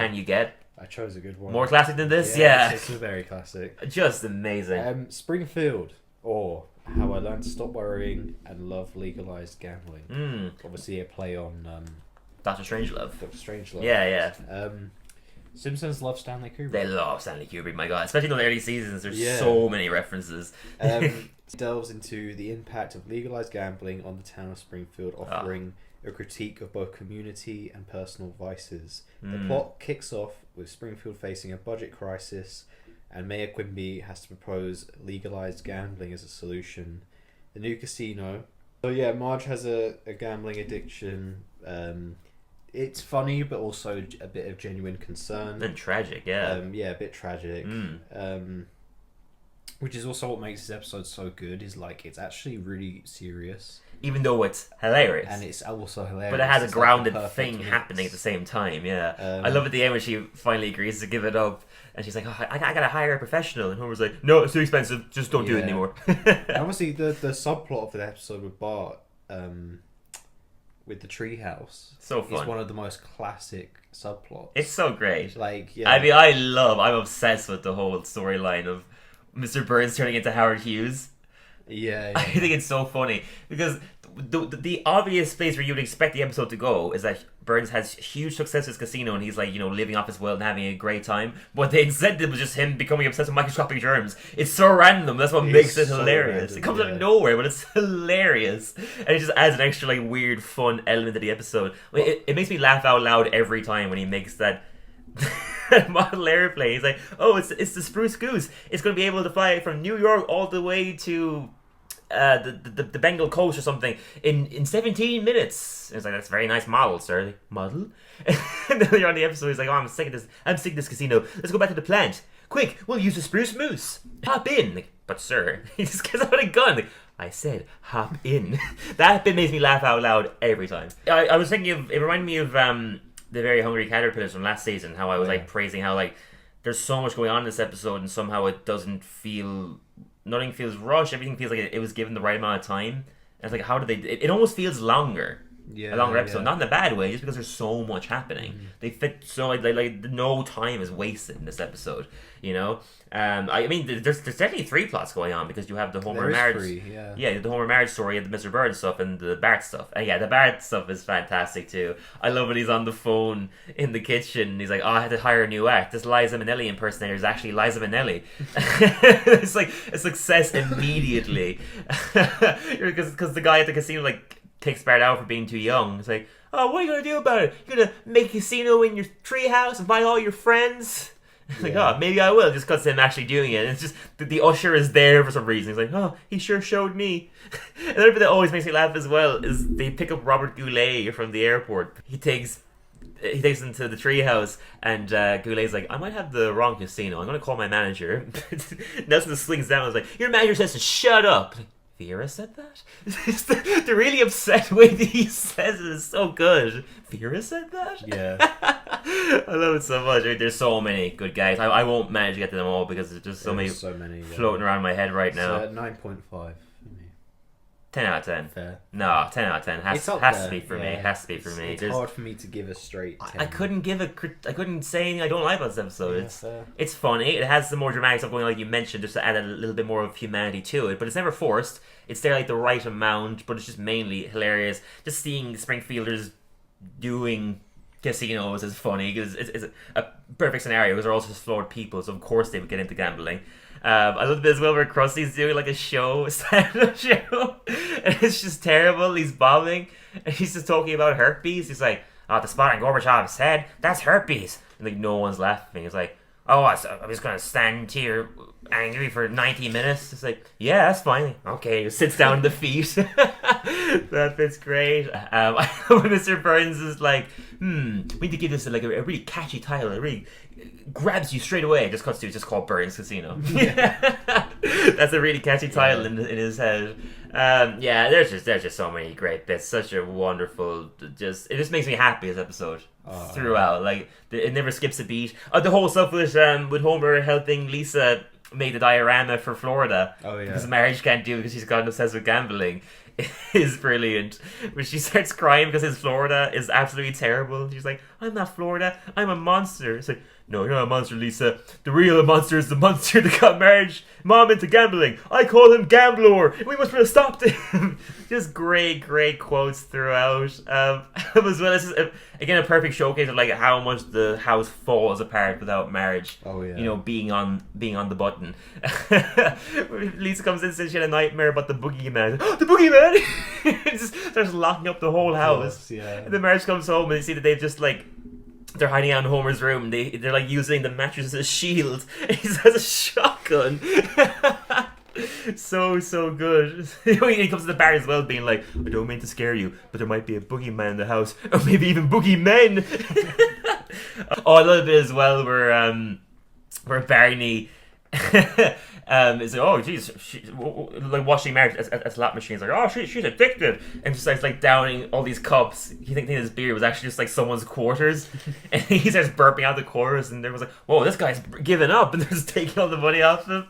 Can you get I chose a good one. more classic than this? Yeah. It's very classic. Just amazing. Springfield, or How I Learned to Stop Worrying and Love Legalized Gambling. Obviously a play on Doctor Strangelove. Doctor Strangelove. Yeah. Simpsons love Stanley Kubrick. They love Stanley Kubrick, my god. Especially in the early seasons, there's so many references. Delves into the impact of legalized gambling on the town of Springfield, offering a critique of both community and personal vices. The plot kicks off with Springfield facing a budget crisis, and Mayor Quimby has to propose legalized gambling as a solution. The new casino. So yeah, Marge has a gambling addiction. It's funny, but also a bit of genuine concern. And tragic, yeah. A bit tragic. Which is also what makes this episode so good, is like it's actually really serious. Even though it's hilarious. And it's also hilarious. But it has a grounded like thing mix. happening at the same time, yeah. I love at the end when she finally agrees to give it up. And she's like, oh, I gotta hire a professional. And Homer's like, no, it's too expensive. Just don't do it anymore. And obviously, the subplot of the episode with Bart, with the treehouse, so fun. Is one of the most classic subplots. It's so great. Like, yeah. I mean, I'm obsessed with the whole storyline of Mr. Burns turning into Howard Hughes. Yeah. I think it's so funny because the obvious place where you would expect the episode to go is that Burns has huge success at his casino and he's like, living off his wealth and having a great time. But the incentive was just him becoming obsessed with microscopic germs. It's so random. That's what makes it hilarious. It comes out of nowhere, but it's hilarious. And it just adds an extra weird, fun element to the episode. It makes me laugh out loud every time when he makes that model airplane. He's like, oh, it's the Spruce Goose. It's going to be able to fly from New York all the way to the Bengal coast or something in 17 minutes. And it's like, that's a very nice model, sir. Model? And then you're on the episode, he's like, oh, I'm sick of this casino. Let's go back to the plant. Quick, we'll use the Spruce Moose. Hop in. Like, but sir, he just gets out a gun. Like, I said, hop in. That bit makes me laugh out loud every time. I was thinking of, it reminded me of the Very Hungry Caterpillars from last season, how I was praising how there's so much going on in this episode and somehow it doesn't feel, nothing feels rushed, everything feels like it was given the right amount of time. And it's like, how did they, it almost feels longer. A longer episode, not in a bad way, just because there's so much happening. They fit so like no time is wasted in this episode. I mean, there's definitely 3 plots going on because you have the Homer and Marge, the Homer and Marge story, and the Mr. Burns stuff, and the Bart stuff. And the Bart stuff is fantastic too. I love when he's on the phone in the kitchen. And he's like, "Oh, I had to hire a new act. This Liza Minnelli impersonator is actually Liza Minnelli." It's like a success immediately because the guy at the casino takes Bart out for being too young. It's like, oh, what are you going to do about it? You're going to make a casino in your treehouse, invite all your friends? It's like, oh, maybe I will, just because him actually doing it. And it's just, the usher is there for some reason. He's like, oh, he sure showed me. Another bit that always makes me laugh as well is they pick up Robert Goulet from the airport. He takes him to the treehouse, and Goulet's like, I might have the wrong casino. I'm going to call my manager. Nelson slings down and is like, your manager says to shut up. Vera said that? The really upset way that he says it is so good. Vera said that? Yeah. I love it so much. I mean, there's so many good guys. I won't manage to get to them all because there's just so many floating around my head right now. 9.5 for me. 10 out of 10. Fair. No, 10 out of 10. Has to be for me. It has to be for me. It's hard for me to give a straight 10. I couldn't say anything I don't like about this episode. It's funny. It has some more dramatic stuff going on, like you mentioned, just to add a little bit more of humanity to it. But it's never forced. It's there the right amount, but it's just mainly hilarious. Just seeing Springfielders doing casinos is funny because it's a perfect scenario because they're also just flawed people, so of course they would get into gambling. I love the bit as well where Krusty's doing a stand-up show, and it's just terrible. He's bombing, and he's just talking about herpes. He's like, oh, the spot on Gorbachev's head, that's herpes. And no one's laughing. It's like, oh, I'm just going to stand here angry for 90 minutes. It's like, yeah, that's fine. Okay, he sits down on the feet. That bit's great. I love when Mr. Burns is like, we need to give this a really catchy title. It really grabs you straight away. Just cuts to it's just called Burns Casino. That's a really catchy title in his head. There's just so many great bits. Such a wonderful, it just makes me happy this episode throughout. It never skips a beat. The whole stuff with Homer helping Lisa make the diorama for Florida. Oh yeah. Because Marge can't do it because she's gotten obsessed with gambling. Is brilliant. When she starts crying because his Florida is absolutely terrible. She's like, I'm not Florida. I'm a monster. It's like, no, you're not a monster, Lisa. The real monster is the monster that got Marge mom into gambling. I call him Gamblor. We must put a stop to him. Just great quotes throughout. As well as again a perfect showcase of like how much the house falls apart without Marge. Oh yeah. You know, being on the button. Lisa comes in and says she had a nightmare about the boogeyman. The boogeyman! Just starts locking up the whole house. Yeah. And then Marge comes home and they see that they've just like they're hiding out in Homer's room. They're like using the mattress as a shield. And he has a shotgun. So good. He comes to the bar as well, being like, I don't mean to scare you, but there might be a boogeyman in the house, or maybe even boogeymen. I love it as well, where Barney is like, oh jeez, like watching Marge at slot machines, like, oh she's addicted, and just starts like downing all these cups. He thinks his beer was actually just like someone's quarters, and he starts burping out the quarters, and everyone's like, whoa, this guy's giving up, and they're just taking all the money off him.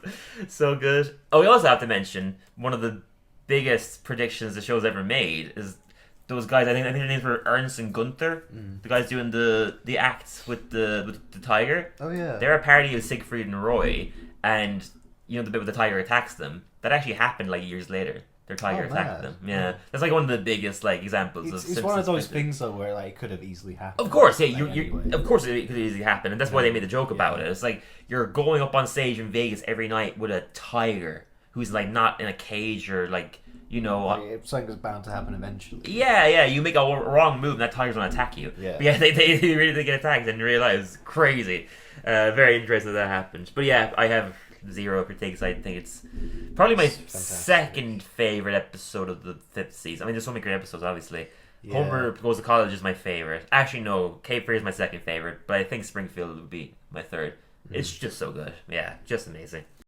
So good. Oh, we also have to mention one of the biggest predictions the show's ever made is those guys. I think their names were Ernst and Gunther. The guys doing the acts with the tiger. Oh yeah. They're a party of Siegfried and Roy, and you know the bit where the tiger attacks them. That actually happened like years later. Their tiger attacked them. Yeah, that's like one of the biggest like examples of. It's one of those things though where like it could have easily happened. Of course, yeah. Anyway. Of course it could easily happen, and that's why they made the joke about it. It's like you're going up on stage in Vegas every night with a tiger who's like not in a cage or like. You know, something's bound to happen eventually. Yeah. You make a wrong move, and that tiger's gonna attack you. Yeah, but yeah. They really did get attacked, and realize it's crazy. Very interesting that happened. But yeah, I have 0 critiques. I think it's probably my second favorite episode of the 5th season. I mean, there's so many great episodes, obviously. Yeah. Homer Goes to College is my favorite. Actually, no, Cape Fear is my second favorite, but I think Springfield would be my third. It's just so good. Yeah, just amazing.